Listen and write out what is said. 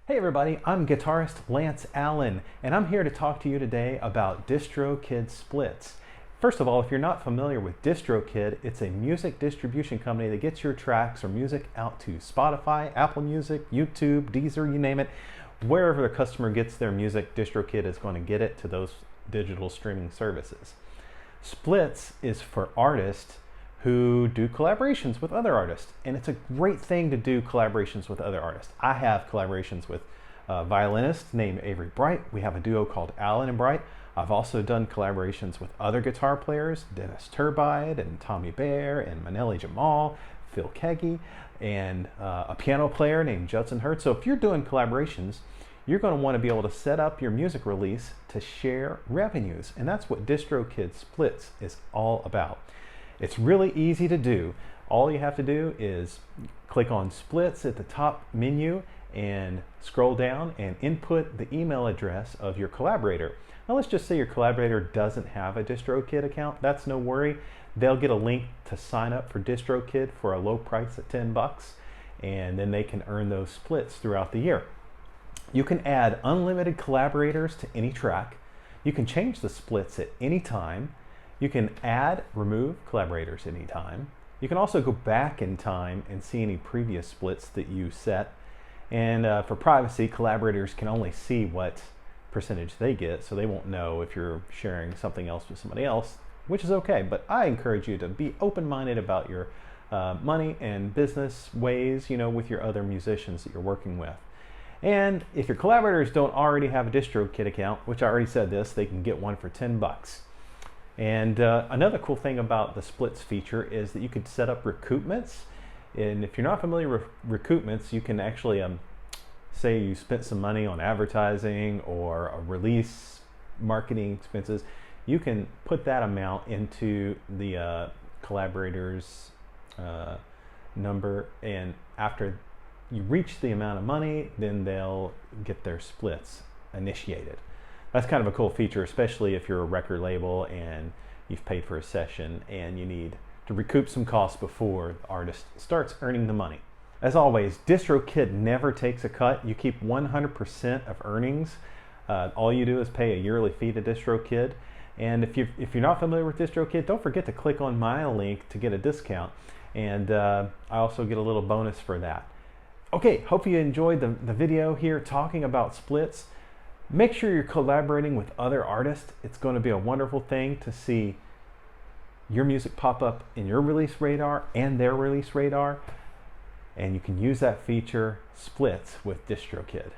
Hey everybody, I'm guitarist Lance Allen, and I'm here to talk to you today about DistroKid Splits. First of all, if you're not familiar with DistroKid, it's a music distribution company that gets your tracks or music out to Spotify, Apple Music, YouTube, Deezer, you name it. Wherever the customer gets their music, DistroKid is going to get it to those digital streaming services. Splits is for artists who do collaborations with other artists, and it's a great thing to do collaborations with other artists. I have collaborations with a violinist named Avery Bright. We have a duo called Allen and Bright. I've also done collaborations with other guitar players, Dennis Turbide and Tommy Bear and Manelli Jamal, Phil Keggy, and a piano player named Judson Hurd. So if you're doing collaborations, you're going to want to be able to set up your music release to share revenues, and that's what DistroKid Splits is all about. It's really easy to do. All you have to do is click on Splits at the top menu and scroll down and input the email address of your collaborator. Now let's just say your collaborator doesn't have a DistroKid account. That's no worry. They'll get a link to sign up for DistroKid for a low price of $10, and then they can earn those splits throughout the year. You can add unlimited collaborators to any track. You can change the splits at any time. You can add, remove collaborators anytime. You can also go back in time and see any previous splits that you set. And for privacy, collaborators can only see what percentage they get, so they won't know if you're sharing something else with somebody else, which is okay. But I encourage you to be open-minded about your money and business ways, with your other musicians that you're working with. And if your collaborators don't already have a DistroKid account, which I already said this, they can get one for $10. And another cool thing about the splits feature is that you could set up recoupments. And if you're not familiar with recoupments, you can actually say you spent some money on advertising or a release marketing expenses. You can put that amount into the collaborator's number, and after you reach the amount of money, then they'll get their splits initiated. That's kind of a cool feature, especially if you're a record label and you've paid for a session and you need to recoup some costs before the artist starts earning the money. As always, DistroKid never takes a cut. You keep 100% of earnings. All you do is pay a yearly fee to DistroKid. And if you're not familiar with DistroKid, don't forget to click on my link to get a discount. And I also get a little bonus for that. Okay, hope you enjoyed the video here talking about splits. Make sure you're collaborating with other artists. It's going to be a wonderful thing to see your music pop up in your release radar and their release radar. And you can use that feature, Splits, with DistroKid.